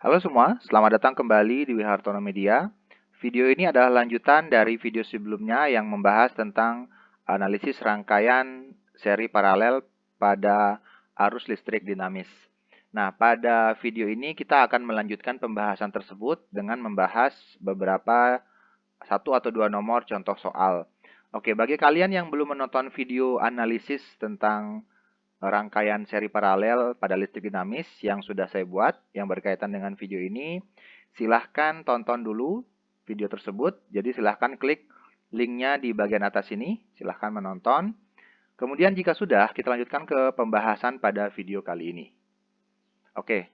Halo semua, selamat datang kembali di Wihartono Media. Video ini adalah lanjutan dari video sebelumnya yang membahas tentang analisis rangkaian seri paralel pada arus listrik dinamis. Nah, pada video ini kita akan melanjutkan pembahasan tersebut dengan membahas beberapa satu atau dua nomor contoh soal. Oke, bagi kalian yang belum menonton video analisis tentang rangkaian seri paralel pada listrik dinamis yang sudah saya buat yang berkaitan dengan video ini, silahkan tonton dulu video tersebut. Jadi silahkan klik linknya di bagian atas ini, silahkan menonton. Kemudian jika sudah, kita lanjutkan ke pembahasan pada video kali ini. Oke,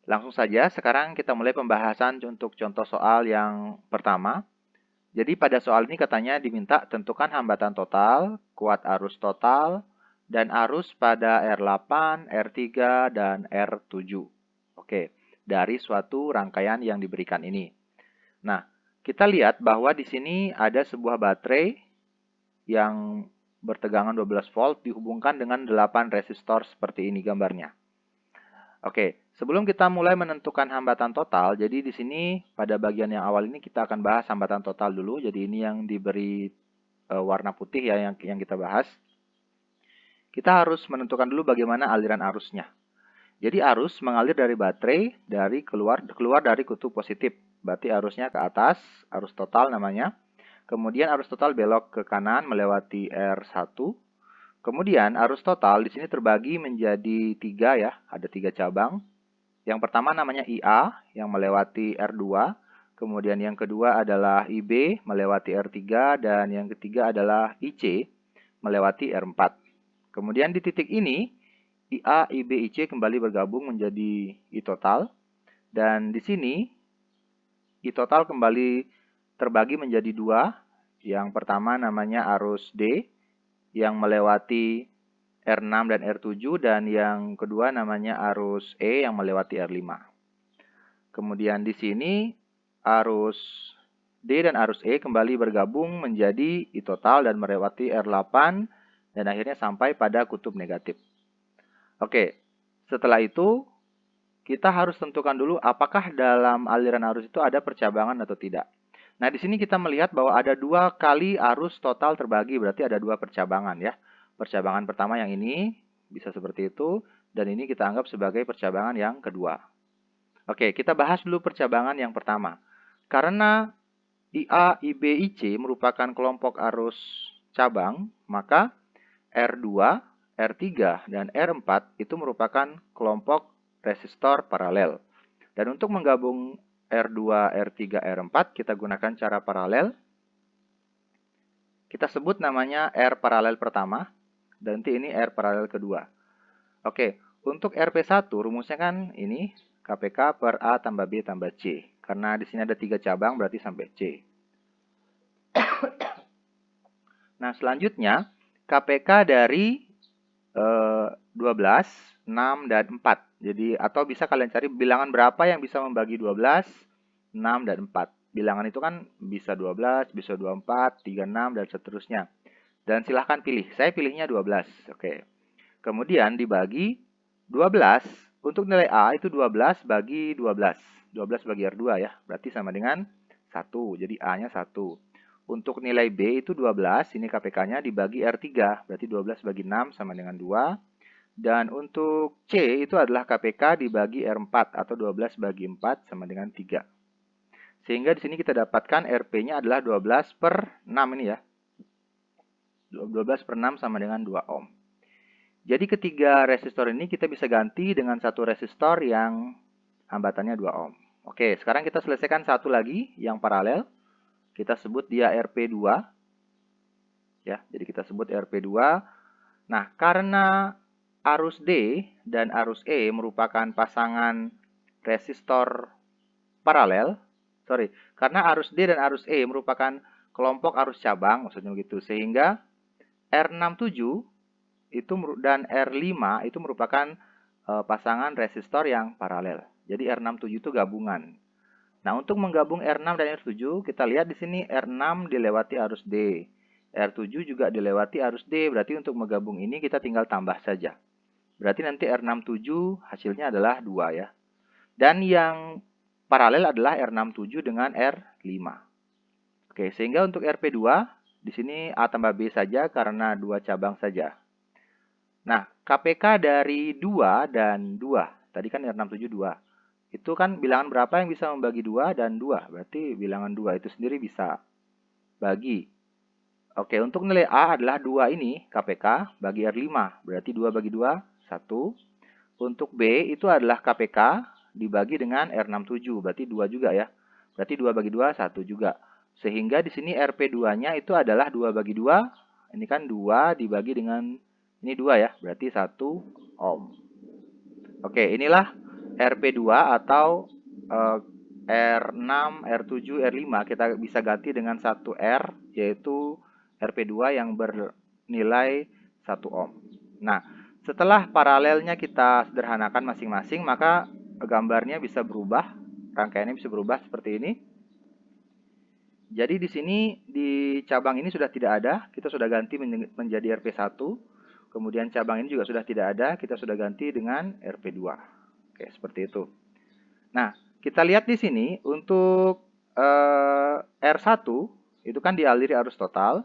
langsung saja sekarang kita mulai pembahasan untuk contoh soal yang pertama. Jadi pada soal ini katanya diminta tentukan hambatan total, kuat arus total, dan arus pada R8, R3, dan R7. Oke, dari suatu rangkaian yang diberikan ini. Nah, kita lihat bahwa di sini ada sebuah baterai yang bertegangan 12 volt dihubungkan dengan 8 resistor seperti ini gambarnya. Oke, sebelum kita mulai menentukan hambatan total, jadi di sini pada bagian yang awal ini kita akan bahas hambatan total dulu. Jadi ini yang diberi warna putih ya yang kita bahas. Kita harus menentukan dulu bagaimana aliran arusnya. Jadi arus mengalir dari baterai keluar dari kutub positif. Berarti arusnya ke atas, arus total namanya. Kemudian arus total belok ke kanan melewati R1. Kemudian arus total di sini terbagi menjadi 3 ya, ada 3 cabang. Yang pertama namanya IA yang melewati R2. Kemudian yang kedua adalah IB melewati R3 dan yang ketiga adalah IC melewati R4. Kemudian di titik ini IA, IB, IC kembali bergabung menjadi I total dan di sini I total kembali terbagi menjadi 2. Yang pertama namanya arus D yang melewati R6 dan R7 dan yang kedua namanya arus E yang melewati R5. Kemudian di sini arus D dan arus E kembali bergabung menjadi I total dan melewati R8 dan akhirnya sampai pada kutub negatif. Oke, setelah itu kita harus tentukan dulu apakah dalam aliran arus itu ada percabangan atau tidak. Nah, di sini kita melihat bahwa ada 2 kali arus total terbagi, berarti ada 2 percabangan ya. Percabangan pertama yang ini bisa seperti itu, dan ini kita anggap sebagai percabangan yang kedua. Oke, kita bahas dulu percabangan yang pertama. Karena IA, IB, IC merupakan kelompok arus cabang, maka R2, R3, dan R4 itu merupakan kelompok resistor paralel. Dan untuk menggabung R2, R3, R4, kita gunakan cara paralel. Kita sebut namanya R paralel pertama, dan nanti ini R paralel kedua. Oke, untuk RP1 rumusnya kan ini, KPK per A tambah B tambah C. Karena di sini ada 3 cabang, berarti sampai C. Nah, selanjutnya, KPK dari 12, 6, dan 4. Jadi, atau bisa kalian cari bilangan berapa yang bisa membagi 12, 6, dan 4. Bilangan itu kan bisa 12, bisa 24, 36, dan seterusnya. Dan silahkan pilih. Saya pilihnya 12. Oke. Kemudian dibagi 12. Untuk nilai A itu 12 bagi 12. 12 bagi R2 ya. Berarti sama dengan 1. Jadi A-nya 1. Untuk nilai B itu 12. Ini KPK-nya dibagi R3. Berarti 12 bagi 6 sama dengan 2. Dan untuk C itu adalah KPK dibagi R4 atau 12 bagi 4 sama dengan 3. Sehingga di sini kita dapatkan RP-nya adalah 12 per 6 ini ya. 12 per 6 sama dengan 2 ohm. Jadi ketiga resistor ini kita bisa ganti dengan satu resistor yang hambatannya 2 ohm. Oke, sekarang kita selesaikan satu lagi yang paralel. Kita sebut dia RP2. Ya, jadi kita sebut RP2. Nah, karena arus D dan arus E merupakan pasangan resistor paralel, karena arus D dan arus E merupakan kelompok arus cabang, maksudnya begitu, sehingga R67 itu dan R5 itu merupakan pasangan resistor yang paralel. Jadi R67 itu gabungan. Nah, untuk menggabung R6 dan R7, kita lihat di sini R6 dilewati arus D. R7 juga dilewati arus D, berarti untuk menggabung ini kita tinggal tambah saja. Berarti nanti R67 hasilnya adalah 2 ya. Dan yang paralel adalah R67 dengan R5. Oke, sehingga untuk RP2 di sini A tambah B saja karena 2 cabang saja. Nah, KPK dari 2 dan 2. Tadi kan R67 2. Itu kan bilangan berapa yang bisa membagi 2 dan 2. Berarti bilangan 2 itu sendiri bisa bagi. Oke, untuk nilai A adalah 2 ini, KPK, bagi R5. Berarti 2 bagi 2, 1. Untuk B itu adalah KPK dibagi dengan R67. Berarti 2 juga ya. Berarti 2 bagi 2, 1 juga. Sehingga di sini RP2-nya itu adalah 2 bagi 2. Ini kan 2 dibagi dengan, ini 2 ya. Berarti 1 ohm. Oke, inilah RP2 atau R6, R7, R5. Kita bisa ganti dengan 1R, yaitu RP2 yang bernilai 1 ohm. Nah, setelah paralelnya kita sederhanakan masing-masing, maka gambarnya bisa berubah, rangkaiannya bisa berubah seperti ini. Jadi di sini, di cabang ini sudah tidak ada, kita sudah ganti menjadi RP1. Kemudian cabang ini juga sudah tidak ada, kita sudah ganti dengan RP2. Oke, seperti itu. Nah, kita lihat di sini, untuk R1, itu kan dialiri arus total.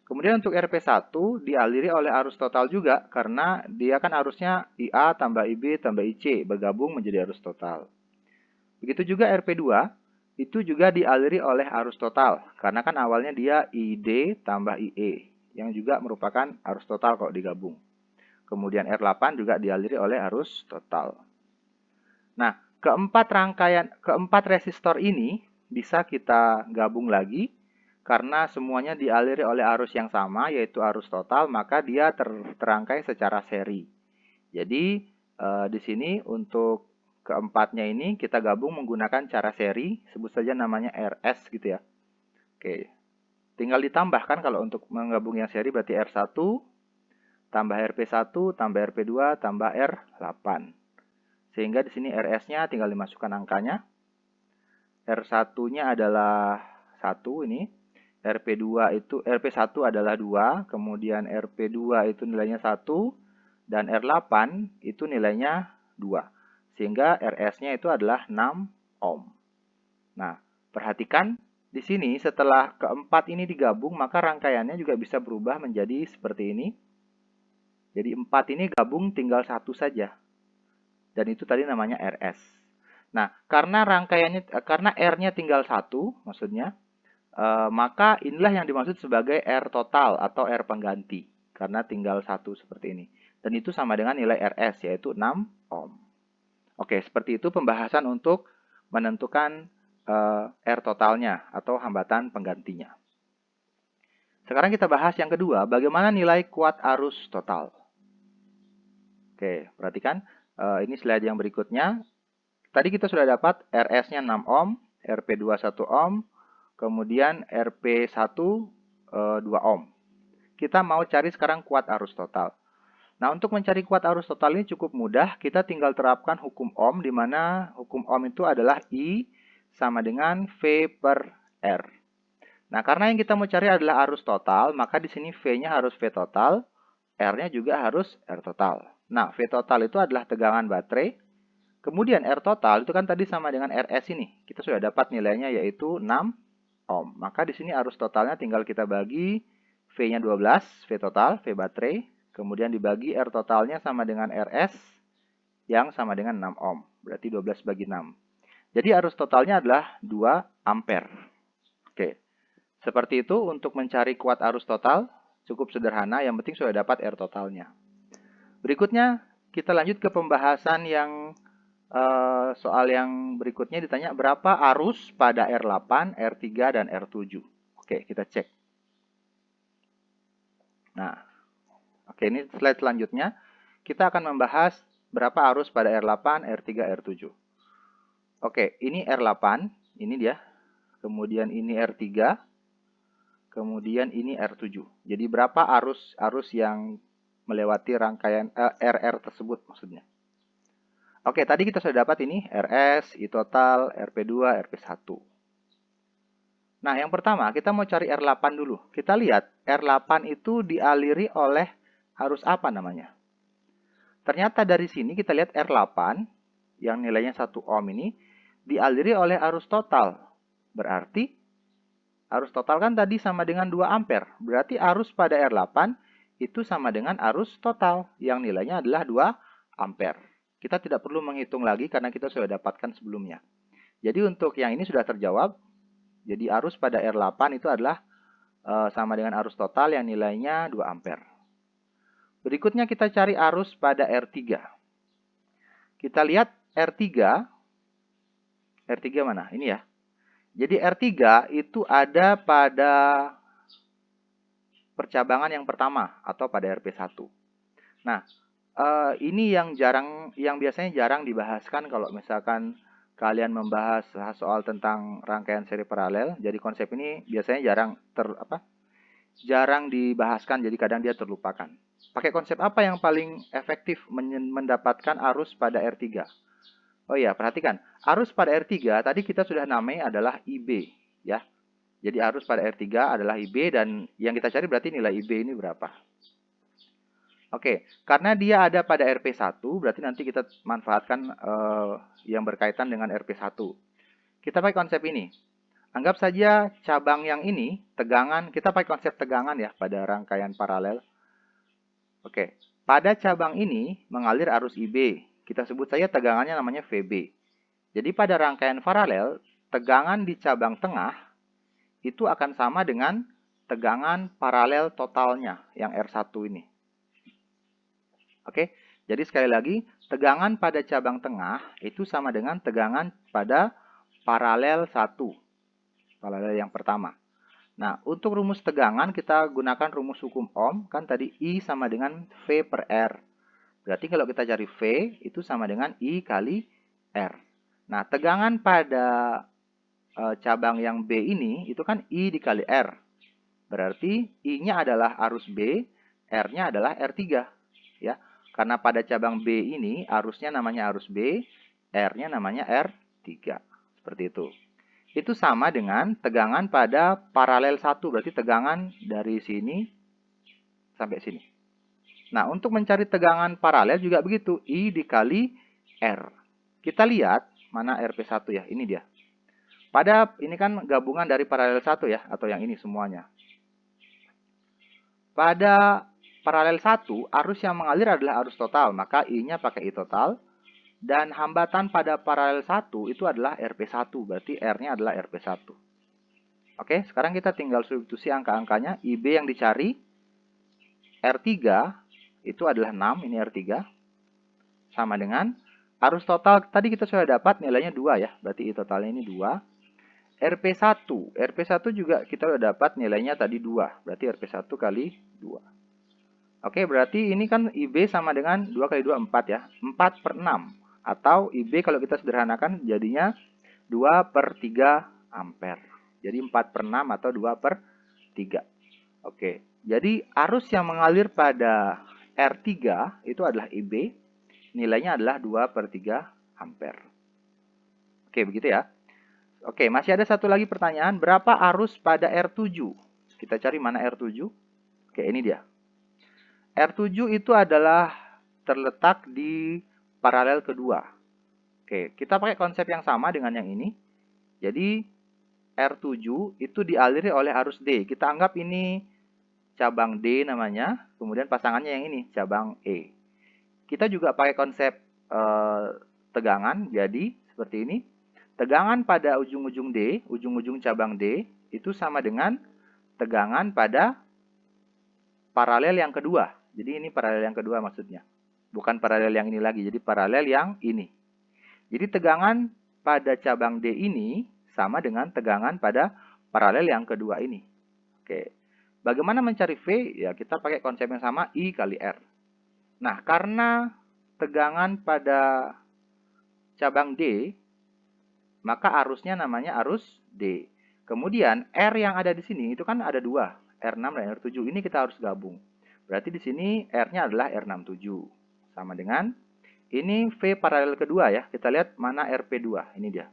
Kemudian untuk RP1 dialiri oleh arus total juga, karena dia kan arusnya IA tambah IB tambah IC, bergabung menjadi arus total. Begitu juga RP2, itu juga dialiri oleh arus total, karena kan awalnya dia ID tambah IE, yang juga merupakan arus total kalau digabung. Kemudian R8 juga dialiri oleh arus total. Nah, keempat resistor ini bisa kita gabung lagi, karena semuanya dialiri oleh arus yang sama, yaitu arus total, maka dia terangkai secara seri. Jadi, di sini untuk keempatnya ini kita gabung menggunakan cara seri, sebut saja namanya RS gitu ya. Oke, tinggal ditambahkan kalau untuk menggabung yang seri berarti R1, tambah RP1, tambah RP2, tambah R8. Sehingga di sini RS-nya tinggal dimasukkan angkanya. R1-nya adalah 1 ini. RP1 adalah 2, kemudian RP2 itu nilainya 1, dan R8 itu nilainya 2. Sehingga RS-nya itu adalah 6 ohm. Nah, perhatikan di sini setelah keempat ini digabung, maka rangkaiannya juga bisa berubah menjadi seperti ini. Jadi 4 ini gabung tinggal 1 saja. Dan itu tadi namanya RS. Nah, karena R-nya tinggal 1, maksudnya, maka inilah yang dimaksud sebagai R total atau R pengganti. Karena tinggal 1 seperti ini. Dan itu sama dengan nilai RS, yaitu 6 ohm. Oke, seperti itu pembahasan untuk menentukan R totalnya atau hambatan penggantinya. Sekarang kita bahas yang kedua, bagaimana nilai kuat arus total. Oke, perhatikan. Ini slide yang berikutnya. Tadi kita sudah dapat RS-nya 6 ohm, RP2 1 ohm, kemudian RP1 2 ohm. Kita mau cari sekarang kuat arus total. Nah, untuk mencari kuat arus total ini cukup mudah. Kita tinggal terapkan hukum Ohm, di mana hukum Ohm itu adalah I sama dengan V per R. Nah, karena yang kita mau cari adalah arus total, maka di sini V-nya harus V total, R-nya juga harus R total. Nah, V total itu adalah tegangan baterai. Kemudian R total itu kan tadi sama dengan RS ini. Kita sudah dapat nilainya yaitu 6 ohm. Maka di sini arus totalnya tinggal kita bagi V-nya 12, V total, V baterai. Kemudian dibagi R totalnya sama dengan RS yang sama dengan 6 ohm. Berarti 12 bagi 6. Jadi arus totalnya adalah 2 ampere. Oke. Seperti itu untuk mencari kuat arus total. Cukup sederhana, yang penting sudah dapat R totalnya. Berikutnya kita lanjut ke pembahasan yang soal yang berikutnya, ditanya berapa arus pada R8, R3, dan R7. Oke, kita cek. Nah, oke, ini slide selanjutnya. Kita akan membahas berapa arus pada R8, R3, R7. Oke, ini R8, ini dia. Kemudian ini R3. Kemudian ini R7. Jadi berapa arus yang melewati rangkaian RR tersebut maksudnya. Oke, tadi kita sudah dapat ini RS, I total, RP2, RP1. Nah, yang pertama kita mau cari R8 dulu. Kita lihat R8 itu dialiri oleh arus apa namanya? Ternyata dari sini kita lihat R8 yang nilainya 1 ohm ini dialiri oleh arus total. Berarti arus total kan tadi sama dengan 2 ampere. Berarti arus pada R8 itu sama dengan arus total yang nilainya adalah 2 ampere. Kita tidak perlu menghitung lagi karena kita sudah dapatkan sebelumnya. Jadi untuk yang ini sudah terjawab. Jadi arus pada R8 itu adalah sama dengan arus total yang nilainya 2 ampere. Berikutnya kita cari arus pada R3. Kita lihat R3 mana? Ini ya. Jadi R3 itu ada pada percabangan yang pertama atau pada RP1. Nah, ini yang biasanya jarang dibahaskan kalau misalkan kalian membahas soal tentang rangkaian seri paralel. Jadi konsep ini biasanya jarang dibahaskan, jadi kadang dia terlupakan. Pakai konsep apa yang paling efektif mendapatkan arus pada R3? Oh iya, perhatikan. Arus pada R3 tadi kita sudah namai adalah IB, ya. Jadi arus pada R3 adalah IB dan yang kita cari berarti nilai IB ini berapa. Oke, karena dia ada pada RP1, berarti nanti kita manfaatkan yang berkaitan dengan RP1. Kita pakai konsep ini. Anggap saja cabang yang ini, tegangan, kita pakai konsep tegangan ya pada rangkaian paralel. Oke, pada cabang ini mengalir arus IB. Kita sebut saja tegangannya namanya VB. Jadi pada rangkaian paralel, tegangan di cabang tengah itu akan sama dengan tegangan paralel totalnya yang R1 ini. Oke, jadi sekali lagi, tegangan pada cabang tengah itu sama dengan tegangan pada paralel 1. Paralel yang pertama. Nah, untuk rumus tegangan kita gunakan rumus hukum Ohm. Kan tadi I sama dengan V per R. Berarti kalau kita cari V itu sama dengan I kali R. Nah, tegangan pada cabang yang B ini itu kan I dikali R. Berarti I-nya adalah arus B, R-nya adalah R3. Ya. Karena pada cabang B ini arusnya namanya arus B, R-nya namanya R3. Seperti itu. Itu sama dengan tegangan pada paralel 1. Berarti tegangan dari sini sampai sini. Nah, untuk mencari tegangan paralel juga begitu. I dikali R. Kita lihat mana RP1 ya. Ini dia. Ini kan gabungan dari paralel 1 ya. Atau yang ini semuanya. Pada paralel 1, arus yang mengalir adalah arus total. Maka I-nya pakai I total. Dan hambatan pada paralel 1 itu adalah RP1. Berarti R-nya adalah RP1. Oke, sekarang kita tinggal substitusi angka-angkanya. IB yang dicari, R3 itu adalah 6. Ini R3. Sama dengan arus total. Tadi kita sudah dapat nilainya 2 ya. Berarti I totalnya ini 2. RP1. RP1 juga kita sudah dapat nilainya tadi 2. Berarti RP1 kali 2. Oke, berarti ini kan IB sama dengan 2 kali 2, 4 ya. 4 per 6. Atau IB kalau kita sederhanakan jadinya 2 per 3 ampere. Jadi 4 per 6 atau 2 per 3. Oke, jadi arus yang mengalir pada R3 itu adalah IB. Nilainya adalah 2 per 3 ampere. Oke, begitu ya. Oke, masih ada satu lagi pertanyaan. Berapa arus pada R7? Kita cari mana R7. Oke, ini dia. R7 itu adalah terletak di paralel kedua. Oke, kita pakai konsep yang sama dengan yang ini. Jadi, R7 itu dialiri oleh arus D. Kita anggap ini cabang D namanya. Kemudian pasangannya yang ini, cabang E. Kita juga pakai konsep tegangan. Jadi, seperti ini. Tegangan pada ujung-ujung D, ujung-ujung cabang D, itu sama dengan tegangan pada paralel yang kedua. Jadi, ini paralel yang kedua maksudnya. Bukan paralel yang ini lagi, jadi paralel yang ini. Jadi tegangan pada cabang D ini sama dengan tegangan pada paralel yang kedua ini. Oke. Bagaimana mencari V? Ya, kita pakai konsep yang sama, I kali R. Nah, karena tegangan pada cabang D, maka arusnya namanya arus D. Kemudian R yang ada di sini itu kan ada 2, R6 dan R7. Ini kita harus gabung. Berarti di sini R-nya adalah R67. Sama dengan ini V paralel kedua ya. Kita lihat mana RP2. Ini dia.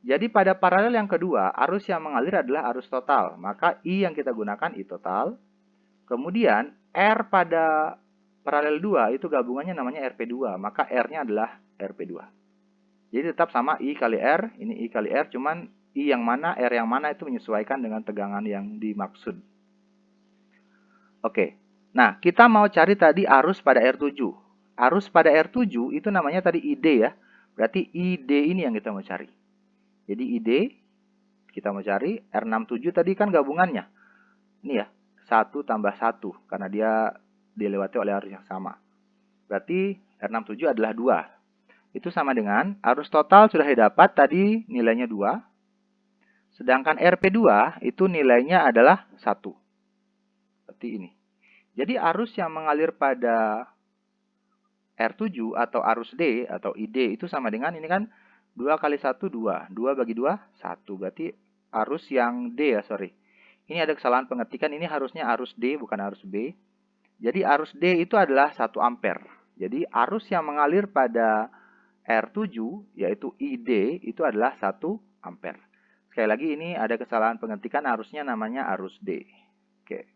Jadi pada paralel yang kedua, arus yang mengalir adalah arus total. Maka I yang kita gunakan I total. Kemudian R pada paralel 2 itu gabungannya namanya RP2. Maka R-nya adalah RP2. Jadi tetap sama I kali R, ini I kali R, cuman I yang mana, R yang mana itu menyesuaikan dengan tegangan yang dimaksud. Oke, nah kita mau cari tadi arus pada R7. Arus pada R7 itu namanya tadi ID ya. Berarti ID ini yang kita mau cari. Jadi ID kita mau cari, R67 tadi kan gabungannya. Ini ya, 1 tambah 1, karena dia dilewati oleh arus yang sama. Berarti R67 adalah 2. Itu sama dengan arus total sudah didapat tadi nilainya 2. Sedangkan RP2 itu nilainya adalah 1. Seperti ini. Jadi arus yang mengalir pada R7 atau arus D atau ID itu sama dengan ini kan 2 kali 1, 2. 2 bagi 2, 1. Berarti arus yang D ya, sorry. Ini ada kesalahan pengetikan, ini harusnya arus D bukan arus B. Jadi arus D itu adalah 1 ampere. Jadi arus yang mengalir pada R7 yaitu ID itu adalah 1 ampere. Sekali lagi ini ada kesalahan pengetikan, arusnya namanya arus D. Oke.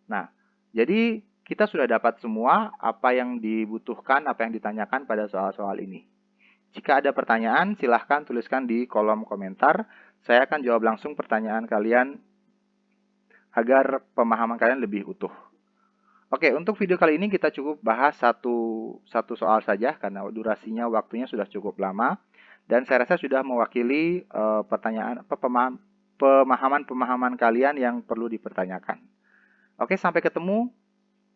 Nah, jadi kita sudah dapat semua apa yang dibutuhkan, apa yang ditanyakan pada soal-soal ini. Jika ada pertanyaan, silahkan tuliskan di kolom komentar. Saya akan jawab langsung pertanyaan kalian agar pemahaman kalian lebih utuh. Oke, untuk video kali ini kita cukup bahas satu soal saja karena durasinya waktunya sudah cukup lama dan saya rasa sudah mewakili pemahaman kalian yang perlu dipertanyakan. Oke, sampai ketemu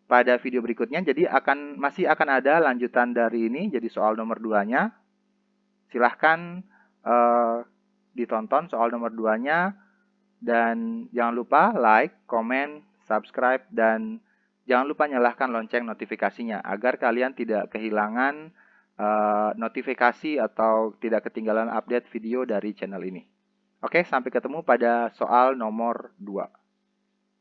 pada video berikutnya. Jadi masih akan ada lanjutan dari ini, jadi soal nomor 2-nya. Silahkan ditonton soal nomor 2-nya dan jangan lupa like, comment, subscribe dan jangan lupa nyalakan lonceng notifikasinya agar kalian tidak kehilangan notifikasi atau tidak ketinggalan update video dari channel ini. Oke, sampai ketemu pada soal nomor 2.